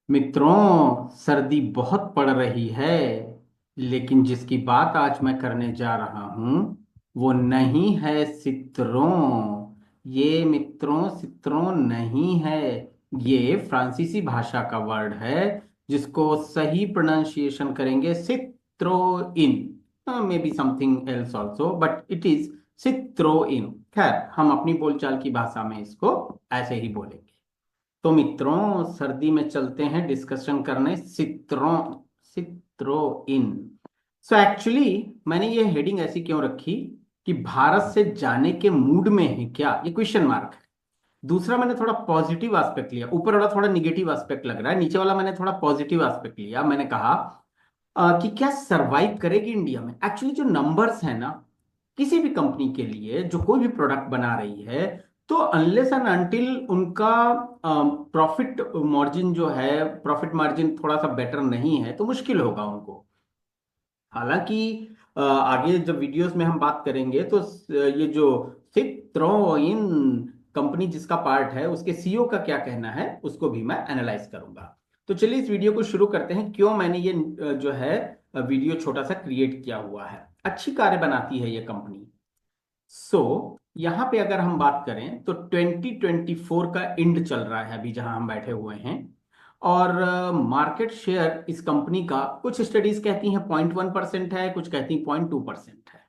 मित्रों, सर्दी बहुत पड़ रही है। लेकिन जिसकी बात आज मैं करने जा रहा हूं वो नहीं है सित्रों। ये मित्रों सित्रों नहीं है। ये फ्रांसीसी भाषा का वर्ड है जिसको सही प्रोनाउंसिएशन करेंगे Citroen. May be something else also but it is Citroen. खैर, हम अपनी बोलचाल की भाषा में इसको ऐसे ही बोलेंगे। तो मित्रों, सर्दी में चलते हैं डिस्कशन करने सित्रों सित्रोइन। सो एक्चुअली मैंने ये हेडिंग ऐसी क्यों रखी कि भारत से जाने के मूड में है क्या, ये क्वेश्चन मार्क है। दूसरा, मैंने थोड़ा पॉजिटिव एस्पेक्ट लिया। ऊपर वाला थोड़ा निगेटिव एस्पेक्ट लग रहा है, नीचे वाला मैंने थोड़ा पॉजिटिव एस्पेक्ट लिया। मैंने कहा कि क्या सरवाइव करेगी इंडिया में। एक्चुअली जो नंबर्स है ना, किसी भी कंपनी के लिए जो कोई भी प्रोडक्ट बना रही है, तो अनलेस एंड अनटिल उनका प्रॉफिट मार्जिन जो है, प्रॉफिट मार्जिन थोड़ा सा बेटर नहीं है, तो मुश्किल होगा उनको। हालांकि आगे जब वीडियोस में हम बात करेंगे तो ये जो सिट्रोइन कंपनी जिसका पार्ट है उसके सीईओ का क्या कहना है उसको भी मैं एनालाइज करूंगा। तो चलिए इस वीडियो को शुरू करते हैं। क्यों मैंने ये जो है वीडियो छोटा सा क्रिएट किया हुआ है। अच्छी कारें बनाती है ये कंपनी। सो यहाँ पे अगर हम बात करें तो 2024 का एंड चल रहा है अभी जहां हम बैठे हुए हैं। और मार्केट शेयर इस कंपनी का कुछ स्टडीज कहती हैं 0.1% है, कुछ कहती हैं 0.2% है।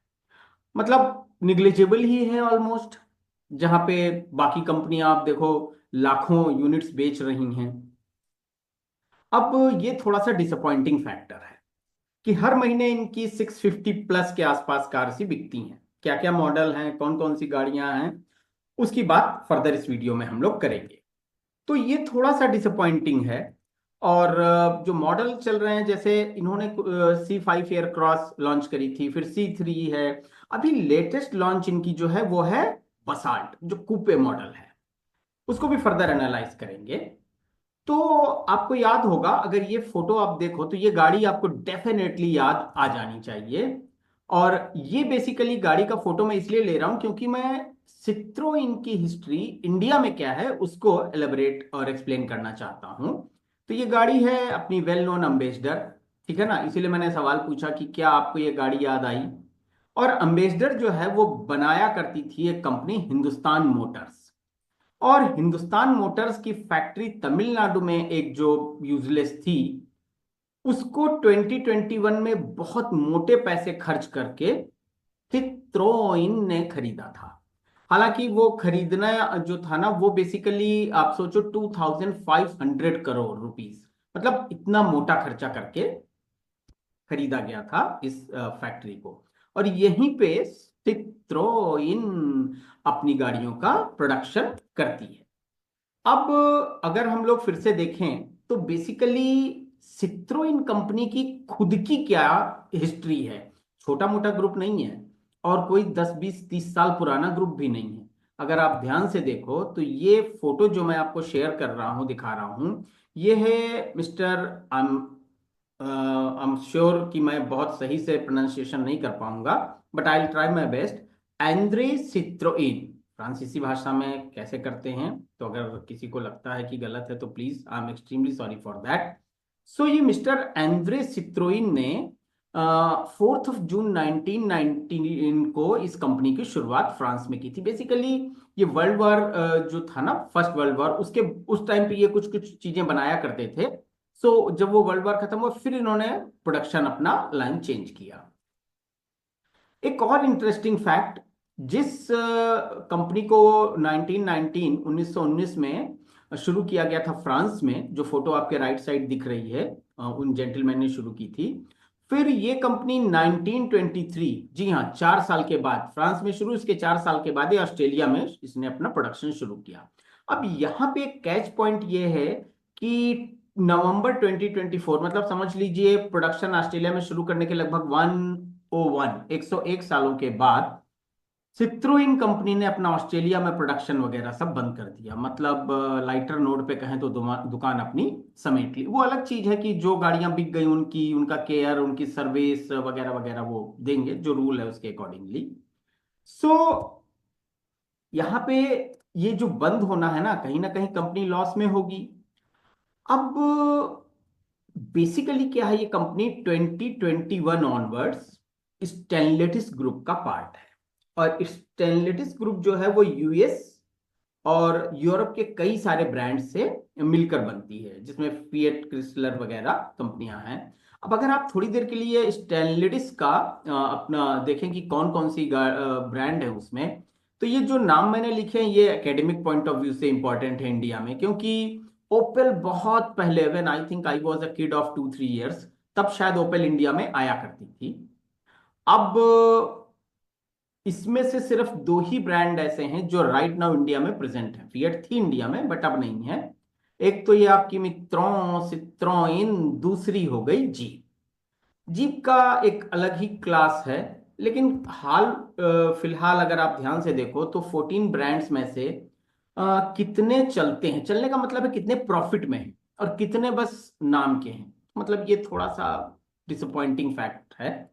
मतलब निग्लिजिबल ही है ऑलमोस्ट। जहां पे बाकी कंपनियां आप देखो लाखों यूनिट्स बेच रही हैं। अब ये थोड़ा सा डिसअपॉइंटिंग फैक्टर है कि हर महीने इनकी 650 प्लस के आसपास कार सी बिकती हैं। क्या क्या मॉडल हैं, कौन कौन सी गाड़ियां हैं, उसकी बात फर्दर इस वीडियो में हम लोग करेंगे। तो ये थोड़ा सा डिसअपॉइंटिंग है। और जो मॉडल चल रहे हैं, जैसे इन्होंने C5 एयर क्रॉस लॉन्च करी थी, फिर C3 है। अभी लेटेस्ट लॉन्च इनकी जो है वो है बसाल्ट, जो कूपे मॉडल है। उसको भी फर्दर एनालाइज करेंगे। तो आपको याद होगा, अगर ये फोटो आप देखो तो ये गाड़ी आपको डेफिनेटली याद आ जानी चाहिए। और ये बेसिकली गाड़ी का फोटो मैं इसलिए ले रहा हूं क्योंकि मैं सिट्रोइन की हिस्ट्री इंडिया में क्या है उसको एलिबरेट और एक्सप्लेन करना चाहता हूं। तो ये गाड़ी है अपनी वेल नोन अम्बेसडर। ठीक है ना, इसीलिए मैंने सवाल पूछा कि क्या आपको ये गाड़ी याद आई। और अम्बेसडर जो है वो बनाया करती थी एक कंपनी हिंदुस्तान मोटर्स। और हिंदुस्तान मोटर्स की फैक्ट्री तमिलनाडु में एक जो यूजलेस थी, उसको 2021 में बहुत मोटे पैसे खर्च करके चित्रोइन ने खरीदा था। हालांकि वो खरीदना जो था ना, वो बेसिकली आप सोचो 2500 करोड़ रुपीस, मतलब इतना मोटा खर्चा करके खरीदा गया था इस फैक्ट्री को। और यहीं पे चित्रोइन अपनी गाड़ियों का प्रोडक्शन करती है। अब अगर हम लोग फिर से देखें तो बेसिकली सिट्रोइन कंपनी की खुद की क्या हिस्ट्री है। छोटा मोटा ग्रुप नहीं है, और कोई 10 20 30 साल पुराना ग्रुप भी नहीं है। अगर आप ध्यान से देखो तो ये फोटो जो मैं आपको शेयर कर रहा हूं, दिखा रहा हूं, ये है मिस्टर आई एम श्योर कि मैं बहुत सही से प्रोनाउंसिएशन नहीं कर पाऊंगा, but I will try my best. Andre Citroen. फ्रांसीसी भाषा में कैसे करते हैं, तो अगर किसी को लगता है कि गलत है तो please I am extremely sorry for that. So ये मिस्टर एंड्रे सिट्रोइन ने 4 जून 1919 को इस कंपनी की शुरुआत फ्रांस में की थी। बेसिकली ये वर्ल्ड वॉर जो था ना, फर्स्ट वर्ल्ड वॉर, उसके उस टाइम पे ये कुछ कुछ चीजें बनाया करते थे। सो जब वो वर्ल्ड वॉर खत्म हुआ फिर इन्होंने प्रोडक्शन अपना लाइन चेंज किया। एक और इंटरेस्टिंग फैक्ट, जिस कंपनी को 1919 में शुरू किया गया था फ्रांस में, जो फोटो आपके राइट साइड दिख रही है, उन जेंटलमैन ने शुरू की थी। फिर ये कंपनी 1923, जी हाँ, 4 साल के बाद फ्रांस में शुरू, इसके 4 साल के बाद ये ऑस्ट्रेलिया में इसने अपना प्रोडक्शन शुरू किया। अब यहाँ पे एक कैच पॉइंट ये है कि नवंबर 2024, मतलब समझ लीजिए प्रोडक्शन ऑस्ट्रेलिया में शुरू करने के लगभग 101 सालों के बाद सिट्रोइन कंपनी ने अपना ऑस्ट्रेलिया में प्रोडक्शन वगैरह सब बंद कर दिया। मतलब लाइटर नोट पे कहें तो दुकान अपनी समेट ली। वो अलग चीज है कि जो गाड़ियां बिक गई उनकी, उनका केयर, उनकी सर्विस वगैरह वगैरह वो देंगे, जो रूल है उसके अकॉर्डिंगली। सो यहाँ पे ये जो बंद होना है ना कहीं कंपनी लॉस में होगी। अब बेसिकली क्या है, ये कंपनी 2021 ऑनवर्ड्स स्टेनलेटिस ग्रुप का पार्ट है। और स्टेनलेटिस ग्रुप जो है वो यूएस और यूरोप के कई सारे ब्रांड से मिलकर बनती है, जिसमें फिएट क्रिसलर वगैरह कंपनियां हैं। अब अगर आप थोड़ी देर के लिए स्टेनलेटिस का अपना देखें कि कौन कौन सी ब्रांड है उसमें, तो ये जो नाम मैंने लिखे हैं ये एकेडमिक पॉइंट ऑफ व्यू से इंपॉर्टेंट है इंडिया में, क्योंकि ओपेल बहुत पहले, when I think I was a kid of 2-3 years, तब शायद ओपेल इंडिया में आया करती थी। अब इसमें से सिर्फ दो ही ब्रांड ऐसे हैं जो राइट नाउ इंडिया में प्रेजेंट है। फिएट थी इंडिया में बट अब नहीं है। एक तो ये आपकी मित्रों सिट्रोइन, दूसरी हो गई जीप। जीप का एक अलग ही क्लास है। लेकिन फिलहाल अगर आप ध्यान से देखो तो 14 ब्रांड्स में से कितने चलते हैं, चलने का मतलब है कितने प्रॉफिट में हैं और कितने बस नाम के हैं। मतलब ये थोड़ा सा डिसअपॉइंटिंग फैक्ट है।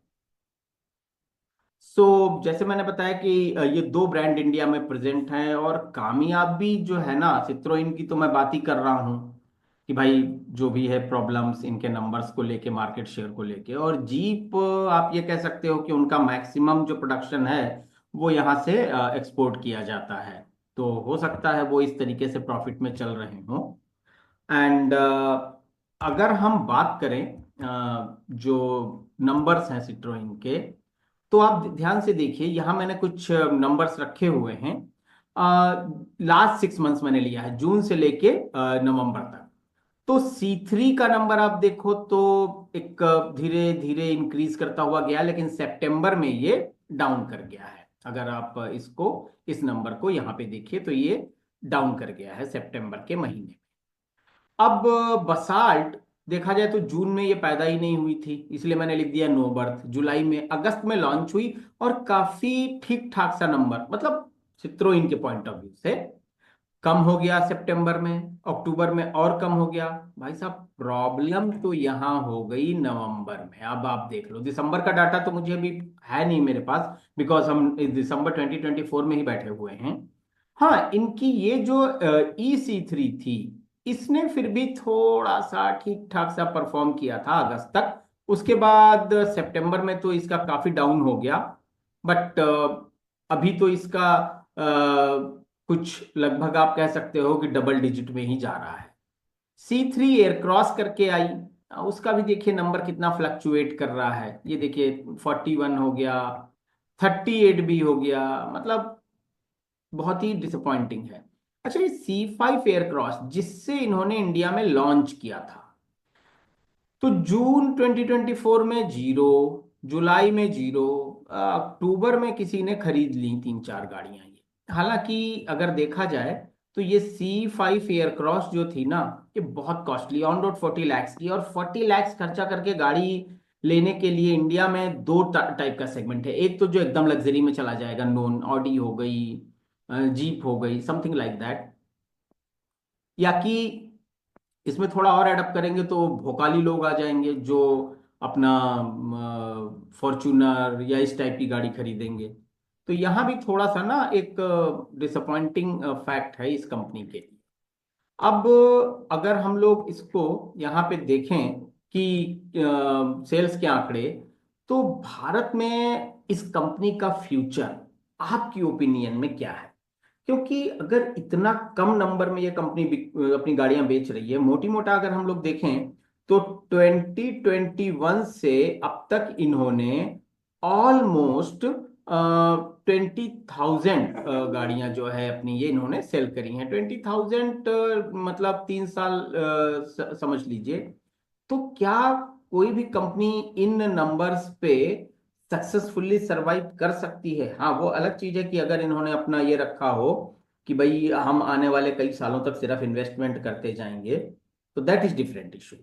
जैसे मैंने बताया कि ये दो ब्रांड इंडिया में प्रेजेंट हैं और कामयाब भी जो है ना, सिट्रोइन की तो मैं बात ही कर रहा हूँ कि भाई जो भी है प्रॉब्लम्स इनके नंबर्स को लेके, मार्केट शेयर को लेके। और जीप आप ये कह सकते हो कि उनका मैक्सिमम जो प्रोडक्शन है वो यहाँ से एक्सपोर्ट किया जाता है। तो हो सकता है वो इस तरीके से प्रॉफिट में चल रहे हों। एंड अगर हम बात करें जो नंबर्स हैं सिट्रोइन के, तो आप ध्यान से देखिए, यहां मैंने कुछ नंबर्स रखे हुए हैं। लास्ट 6 मंथ्स मैंने लिया है, जून से लेके नवंबर तक। तो C3 का नंबर आप देखो तो एक धीरे धीरे इंक्रीज करता हुआ गया, लेकिन सितंबर में ये डाउन कर गया है। अगर आप इसको, इस नंबर को यहाँ पे देखिए तो ये डाउन कर गया है सितंबर के महीने। अब बसाल्ट देखा जाए तो जून में ये पैदा ही नहीं हुई थी, इसलिए मैंने लिख दिया नो बर्थ। जुलाई में, अगस्त में लॉन्च हुई और काफी ठीक ठाक सा नंबर, मतलब सिट्रोइन के पॉइंट ऑफ व्यू से कम हो गया सितंबर में, अक्टूबर में और कम हो गया। भाई साहब प्रॉब्लम तो यहां हो गई नवंबर में। अब आप देख लो, दिसंबर का डाटा तो मुझे अभी है नहीं मेरे पास, बिकॉज हम इस दिसंबर 2024 में ही बैठे हुए हैं। हाँ, इनकी ये जो EC3 थी, इसने फिर भी थोड़ा सा ठीक ठाक सा परफॉर्म किया था अगस्त तक। उसके बाद सितंबर में तो इसका काफी डाउन हो गया। बट अभी तो इसका कुछ लगभग आप कह सकते हो कि डबल डिजिट में ही जा रहा है। C3 एयर क्रॉस करके आई, उसका भी देखिए नंबर कितना फ्लक्चुएट कर रहा है। ये देखिए 41 हो गया, 38 भी हो गया, मतलब बहुत ही डिसअपॉइंटिंग है। अच्छा, ये C5 एयर क्रॉस जिससे इन्होंने इंडिया में लॉन्च किया था, तो जून 2024 में जीरो, जुलाई में जीरो, अक्टूबर में किसी ने खरीद ली 3-4 गाड़ियां ये। हालांकि अगर देखा जाए तो ये C5 एयरक्रॉस जो थी ना, ये बहुत कॉस्टली, ऑन रोड 40 लाख की। और 40 लाख खर्चा करके गाड़ी लेने के लिए इंडिया में दो टाइप का सेगमेंट है। एक तो जो एकदम लग्जरी में चला जाएगा, नॉन ऑडी हो गई, जीप हो गई, समथिंग लाइक दैट। या कि इसमें थोड़ा और एडअप करेंगे तो भोकाली लोग आ जाएंगे जो अपना फॉर्चूनर या इस टाइप की गाड़ी खरीदेंगे। तो यहाँ भी थोड़ा सा ना एक डिसअपॉइंटिंग फैक्ट है इस कंपनी के लिए। अब अगर हम लोग इसको यहाँ पे देखें कि सेल्स के आंकड़े, तो भारत में इस कंपनी का फ्यूचर आपकी ओपिनियन में क्या है? क्योंकि अगर इतना कम नंबर में ये कंपनी अपनी गाड़ियां बेच रही है, मोटी मोटा अगर हम लोग देखें तो 2021 से अब तक इन्होंने ऑलमोस्ट 20,000 गाड़ियां जो है अपनी ये इन्होंने सेल करी हैं। 20,000 मतलब 3 साल समझ लीजिए। तो क्या कोई भी कंपनी इन नंबर्स पे सक्सेसफुली सरवाइव कर सकती है? हाँ, वो अलग चीज है कि अगर इन्होंने अपना ये रखा हो कि भाई हम आने वाले कई सालों तक सिर्फ इन्वेस्टमेंट करते जाएंगे, तो दैट इज डिफरेंट इशू।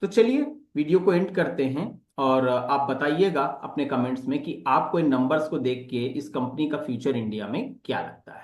तो चलिए वीडियो को एंड करते हैं। और आप बताइएगा अपने कमेंट्स में कि आपको इन नंबर्स को देख के इस कंपनी का फ्यूचर इंडिया में क्या लगता है।